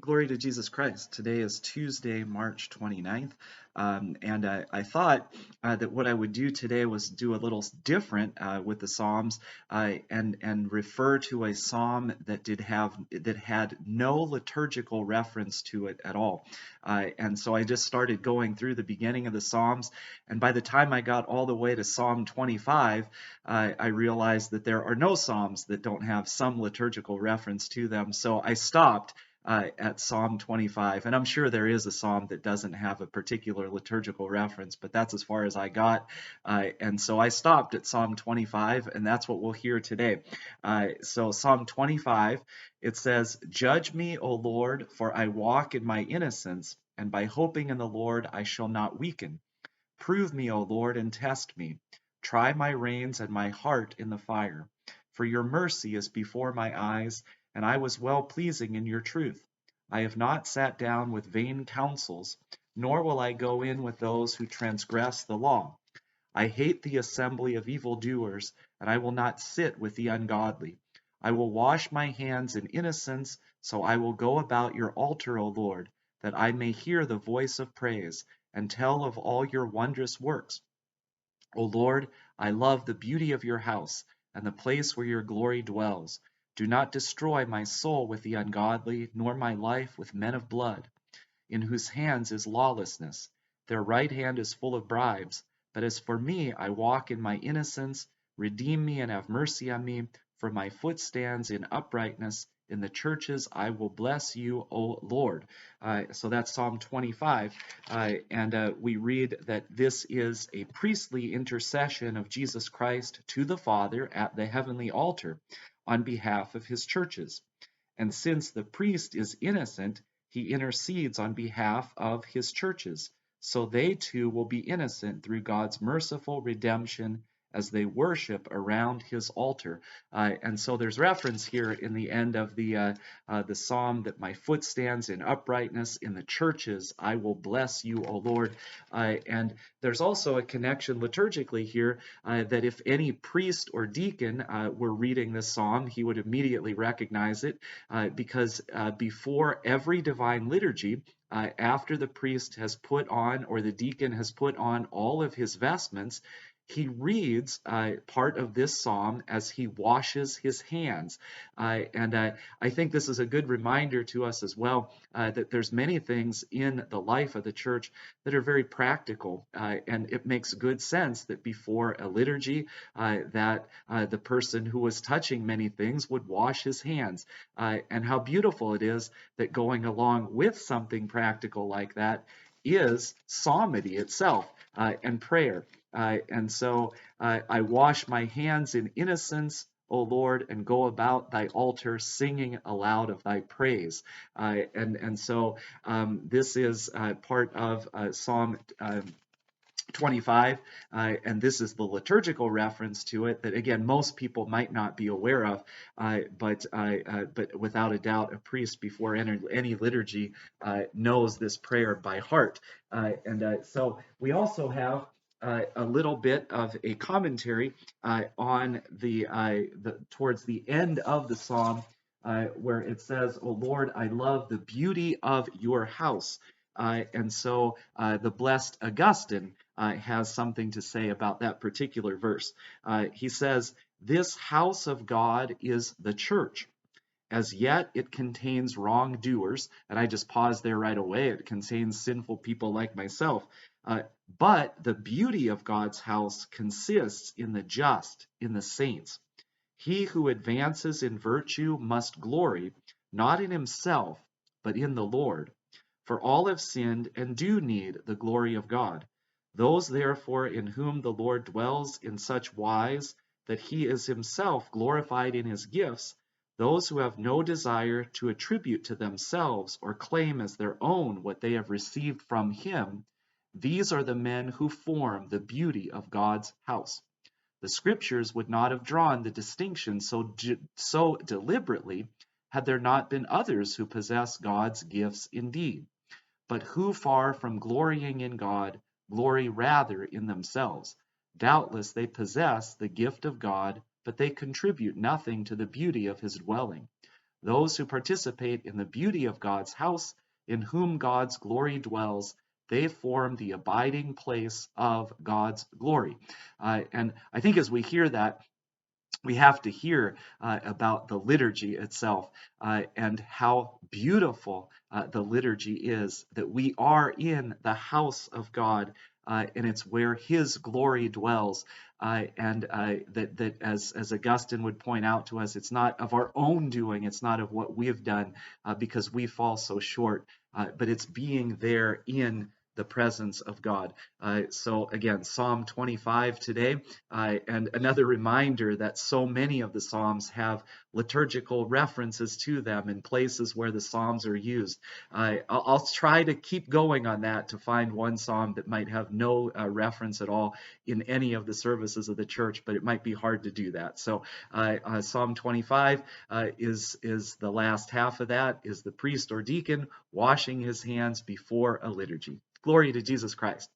Glory to Jesus Christ. Today is Tuesday, March 29th. And I thought that what I would do today was do a little different with the Psalms and refer to a psalm that had no liturgical reference to it at all. And so I just started going through the beginning of the Psalms, and by the time I got all the way to Psalm 25, I realized that there are no Psalms that don't have some liturgical reference to them. So I stopped at Psalm 25. And I'm sure there is a psalm that doesn't have a particular liturgical reference, but that's as far as I got. And so I stopped at Psalm 25, and that's what we'll hear today. So Psalm 25, it says, "Judge me, O Lord, for I walk in my innocence, and by hoping in the Lord I shall not weaken. Prove me, O Lord, and test me. Try my reins and my heart in the fire. For your mercy is before my eyes, and I was well pleasing in your truth. I have not sat down with vain counsels, nor will I go in with those who transgress the law. I hate the assembly of evildoers, and I will not sit with the ungodly. I will wash my hands in innocence, so I will go about your altar, O Lord, that I may hear the voice of praise, and tell of all your wondrous works. O Lord, I love the beauty of your house, and the place where your glory dwells. Do not destroy my soul with the ungodly, nor my life with men of blood, in whose hands is lawlessness. Their right hand is full of bribes. But as for me, I walk in my innocence. Redeem me and have mercy on me, for my foot stands in uprightness. In the churches I will bless you, O Lord. So that's Psalm 25. And we read that this is a priestly intercession of Jesus Christ to the Father at the heavenly altar on behalf of his churches. And since the priest is innocent, he intercedes on behalf of his churches, so they too will be innocent through God's merciful redemption as they worship around his altar. And so there's reference here in the end of the psalm that my foot stands in uprightness. In the churches I will bless you, O Lord. And there's also a connection liturgically here that if any priest or deacon were reading this psalm, he would immediately recognize it because before every divine liturgy, after the priest has put on or the deacon has put on all of his vestments, he reads part of this psalm as he washes his hands. And I think this is a good reminder to us as well that there's many things in the life of the church that are very practical. And it makes good sense that before a liturgy, that the person who was touching many things would wash his hands. And how beautiful it is that going along with something practical like that is psalmody itself and prayer. And so I wash my hands in innocence, O Lord, and go about thy altar singing aloud of thy praise. And so this is part of Psalm 25, and this is the liturgical reference to it that again most people might not be aware of, but without a doubt a priest before any liturgy knows this prayer by heart. So we also have a little bit of a commentary on the towards the end of the psalm, where it says, "O Lord, I love the beauty of your house." And so the blessed Augustine has something to say about that particular verse. He says, "This house of God is the church. As yet it contains wrongdoers," and I just paused there right away. It contains sinful people like myself. "But the beauty of God's house consists in the just, in the saints. He who advances in virtue must glory, not in himself, but in the Lord. For all have sinned and do need the glory of God. Those therefore in whom the Lord dwells in such wise that he is himself glorified in his gifts, those who have no desire to attribute to themselves or claim as their own what they have received from him, these are the men who form the beauty of God's house. The scriptures would not have drawn the distinction so deliberately had there not been others who possess God's gifts indeed, but who, far from glorying in God, glory rather in themselves. Doubtless they possess the gift of God, but they contribute nothing to the beauty of his dwelling. Those who participate in the beauty of God's house, in whom God's glory dwells, they form the abiding place of God's glory. And I think as we hear that, we have to hear about the liturgy itself and how beautiful the liturgy is, that we are in the house of God. And it's where His glory dwells, and that as Augustine would point out to us, it's not of our own doing, it's not of what we have done, because we fall so short, but it's being there in the presence of God. So again, Psalm 25 today, and another reminder that so many of the Psalms have liturgical references to them in places where the Psalms are used. I'll try to keep going on that to find one Psalm that might have no reference at all in any of the services of the church, but it might be hard to do that. So Psalm 25 is the last half of that, is the priest or deacon washing his hands before a liturgy. Glory to Jesus Christ.